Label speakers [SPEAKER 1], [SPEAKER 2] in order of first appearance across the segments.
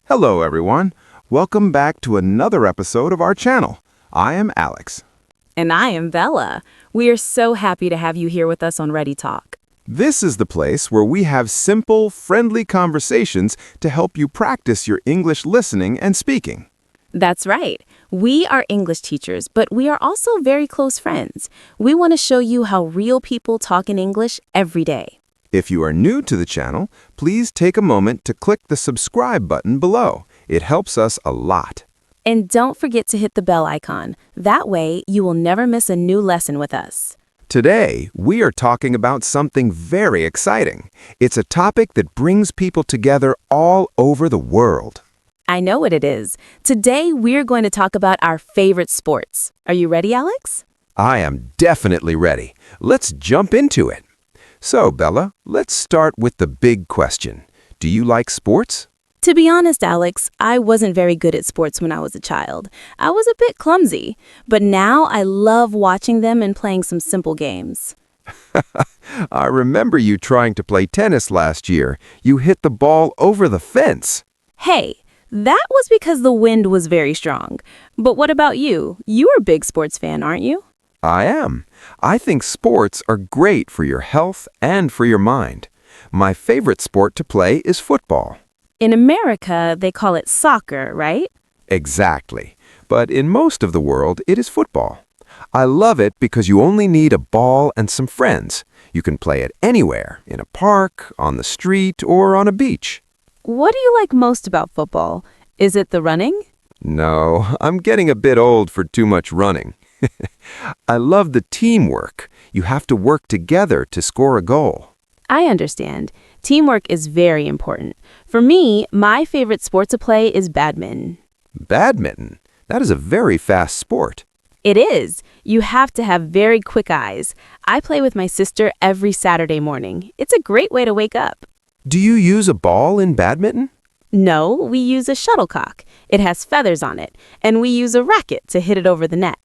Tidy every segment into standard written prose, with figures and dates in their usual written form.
[SPEAKER 1] Hello, everyone. Welcome back to another episode of our channel. I am Alex.
[SPEAKER 2] And I am Bella. We are so happy to have you here with us on Ready Talk.
[SPEAKER 1] This is the place where we have simple, friendly conversations to help you practice your English listening and speaking.
[SPEAKER 2] That's right. We are English teachers, but we are also very close friends. We want to show you how real people talk in English every day.
[SPEAKER 1] If you are new to the channel, please take a moment to click the subscribe button below. It helps us a lot.
[SPEAKER 2] And don't forget to hit the bell icon. That way, you will never miss a new lesson with us.
[SPEAKER 1] Today, we are talking about something very exciting. It's a topic that brings people together all over the world.
[SPEAKER 2] I know what it is. Today, we're going to talk about our favorite sports. Are you ready, Alex?
[SPEAKER 1] I am definitely ready. Let's jump into it. So, Bella, let's start with the big question. Do you like sports?
[SPEAKER 2] To be honest, Alex, I wasn't very good at sports when I was a child. I was a bit clumsy, but now I love watching them and playing some simple games.
[SPEAKER 1] I remember you trying to play tennis last year. You hit the ball over the fence.
[SPEAKER 2] Hey, that was because the wind was very strong. But what about you? You're a big sports fan, aren't you?
[SPEAKER 1] I am. I think sports are great for your health and for your mind. My favorite sport to play is football.
[SPEAKER 2] In America, they call it soccer, right?
[SPEAKER 1] Exactly. But in most of the world, it is football. I love it because you only need a ball and some friends. You can play it anywhere, in a park, on the street, or on a beach.
[SPEAKER 2] What do you like most about football? Is it the running?
[SPEAKER 1] No, I'm getting a bit old for too much running. I love the teamwork. You have to work together to score a goal.
[SPEAKER 2] I understand. Teamwork is very important. For me, my favorite sport to play is badminton.
[SPEAKER 1] Badminton? That is a very fast sport.
[SPEAKER 2] It is. You have to have very quick eyes. I play with my sister every Saturday morning. It's a great way to wake up.
[SPEAKER 1] Do you use a ball in badminton?
[SPEAKER 2] No, we use a shuttlecock. It has feathers on it, and we use a racket to hit it over the net.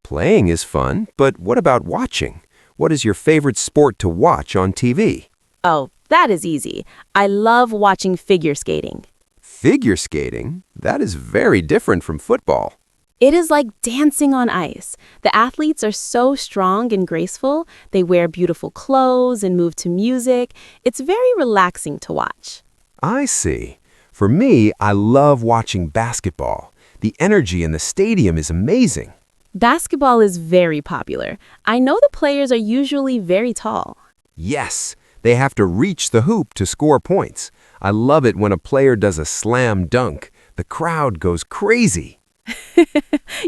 [SPEAKER 1] Playing is fun, but what about watching? What is your favorite sport to watch on TV?
[SPEAKER 2] Oh, that is easy. I love watching figure skating.
[SPEAKER 1] Figure skating? That is very different from football.
[SPEAKER 2] It is like dancing on ice. The athletes are so strong and graceful. They wear beautiful clothes and move to music. It's very relaxing to watch.
[SPEAKER 1] I see. For me, I love watching basketball. The energy in the stadium is amazing.
[SPEAKER 2] Basketball is very popular. I know the players are usually very tall.
[SPEAKER 1] Yes, they have to reach the hoop to score points. I love it when a player does a slam dunk. The crowd goes crazy.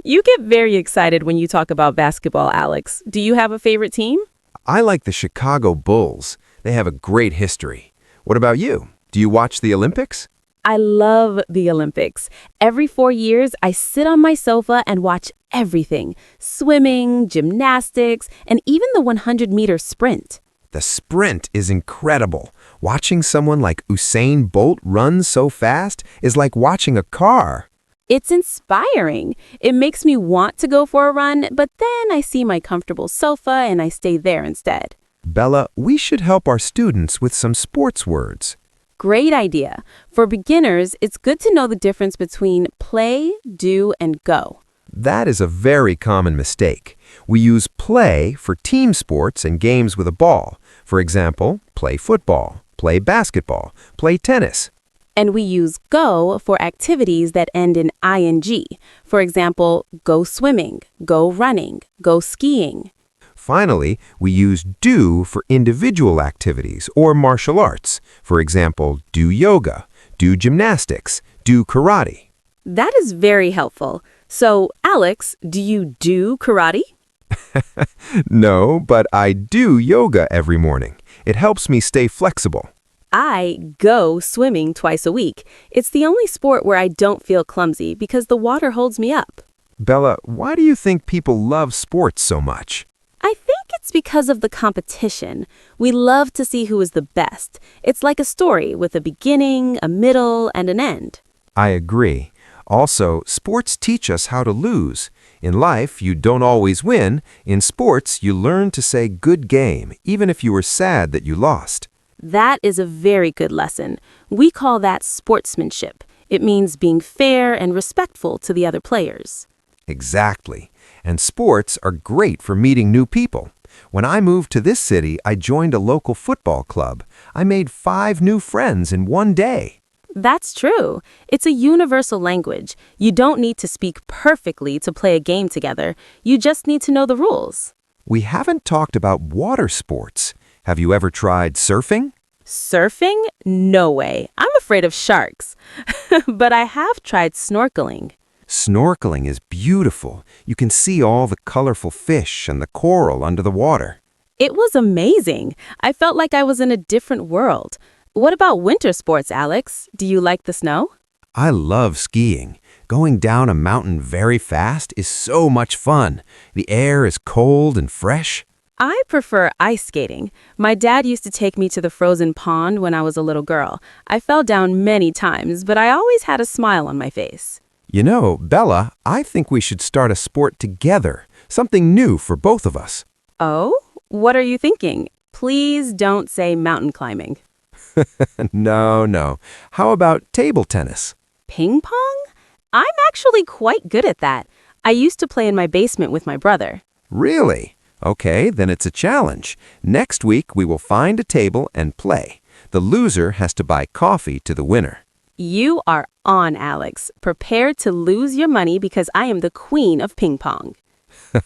[SPEAKER 2] You get very excited when you talk about basketball, Alex. Do you have a favorite team?
[SPEAKER 1] I like the Chicago Bulls. They have a great history. What about you? Do you watch the Olympics?
[SPEAKER 2] I love the Olympics. Every 4 years, I sit on my sofa and watch everything. Swimming, gymnastics, and even the 100-meter sprint.
[SPEAKER 1] The sprint is incredible. Watching someone like Usain Bolt run so fast is like watching a car.
[SPEAKER 2] It's inspiring. It makes me want to go for a run, but then I see my comfortable sofa and I stay there instead.
[SPEAKER 1] Bella, we should help our students with some sports words.
[SPEAKER 2] Great idea. For beginners, it's good to know the difference between play, do, and go.
[SPEAKER 1] That is a very common mistake. We use play for team sports and games with a ball. For example, play football, play basketball, play tennis.
[SPEAKER 2] And we use go for activities that end in ing. For example, go swimming, go running, go skiing.
[SPEAKER 1] Finally, we use do for individual activities or martial arts. For example, do yoga, do gymnastics, do karate.
[SPEAKER 2] That is very helpful. So, Alex, do you do karate?
[SPEAKER 1] No, but I do yoga every morning. It helps me stay flexible.
[SPEAKER 2] I go swimming twice a week. It's the only sport where I don't feel clumsy because the water holds me up.
[SPEAKER 1] Bella, why do you think people love sports so much?
[SPEAKER 2] I think it's because of the competition. We love to see who is the best. It's like a story with a beginning, a middle, and an end.
[SPEAKER 1] I agree. Also, sports teach us how to lose. In life, you don't always win. In sports, you learn to say good game, even if you were sad that you lost.
[SPEAKER 2] That is a very good lesson. We call that sportsmanship. It means being fair and respectful to the other players.
[SPEAKER 1] Exactly. And sports are great for meeting new people. When I moved to this city, I joined a local football club. I made 5 new friends in one day.
[SPEAKER 2] That's true. It's a universal language. You don't need to speak perfectly to play a game together. You just need to know the rules.
[SPEAKER 1] We haven't talked about water sports. Have you ever tried surfing?
[SPEAKER 2] Surfing? No way. I'm afraid of sharks. But I have tried snorkeling.
[SPEAKER 1] Snorkeling is beautiful. You can see all the colorful fish and the coral under the water.
[SPEAKER 2] It was amazing. I felt like I was in a different world. What about winter sports, Alex? Do you like the snow?
[SPEAKER 1] I love skiing. Going down a mountain very fast is so much fun. The air is cold and fresh.
[SPEAKER 2] I prefer ice skating. My dad used to take me to the frozen pond when I was a little girl. I fell down many times, but I always had a smile on my face.
[SPEAKER 1] You know, Bella, I think we should start a sport together. Something new for both of us.
[SPEAKER 2] Oh? What are you thinking? Please don't say mountain climbing.
[SPEAKER 1] No. How about table tennis?
[SPEAKER 2] Ping pong? I'm actually quite good at that. I used to play in my basement with my brother.
[SPEAKER 1] Really? Okay, then it's a challenge. Next week, we will find a table and play. The loser has to buy coffee to the winner.
[SPEAKER 2] You are on, Alex. Prepare to lose your money because I am the queen of ping pong.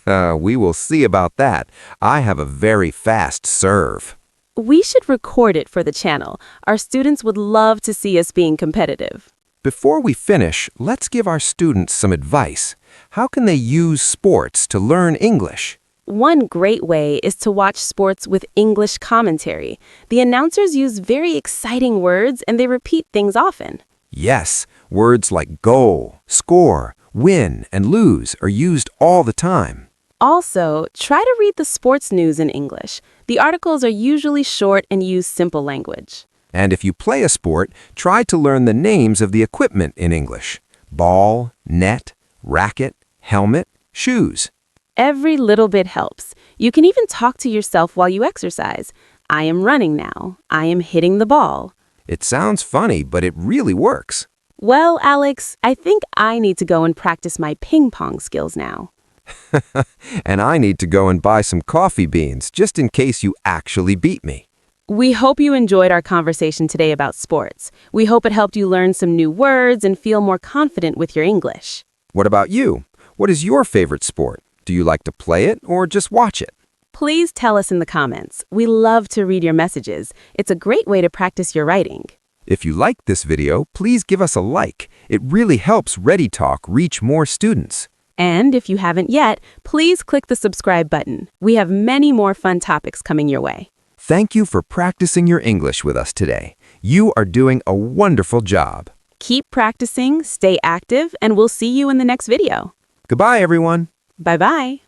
[SPEAKER 1] We will see about that. I have a very fast serve.
[SPEAKER 2] We should record it for the channel. Our students would love to see us being competitive.
[SPEAKER 1] Before we finish, let's give our students some advice. How can they use sports to learn English?
[SPEAKER 2] One great way is to watch sports with English commentary. The announcers use very exciting words and they repeat things often.
[SPEAKER 1] Yes, words like goal, score, win, and lose are used all the time.
[SPEAKER 2] Also, try to read the sports news in English. The articles are usually short and use simple language.
[SPEAKER 1] And if you play a sport, try to learn the names of the equipment in English. Ball, net, racket, helmet, shoes.
[SPEAKER 2] Every little bit helps. You can even talk to yourself while you exercise. I am running now. I am hitting the ball.
[SPEAKER 1] It sounds funny, but it really works.
[SPEAKER 2] Well, Alex, I think I need to go and practice my ping pong skills now.
[SPEAKER 1] And I need to go and buy some coffee beans, just in case you actually beat me.
[SPEAKER 2] We hope you enjoyed our conversation today about sports. We hope it helped you learn some new words and feel more confident with your English.
[SPEAKER 1] What about you? What is your favorite sport? Do you like to play it or just watch it?
[SPEAKER 2] Please tell us in the comments. We love to read your messages. It's a great way to practice your writing.
[SPEAKER 1] If you liked this video, please give us a like. It really helps Ready Talk reach more students.
[SPEAKER 2] And if you haven't yet, please click the subscribe button. We have many more fun topics coming your way.
[SPEAKER 1] Thank you for practicing your English with us today. You are doing a wonderful job.
[SPEAKER 2] Keep practicing, stay active, and we'll see you in the next video.
[SPEAKER 1] Goodbye, everyone.
[SPEAKER 2] Bye-bye.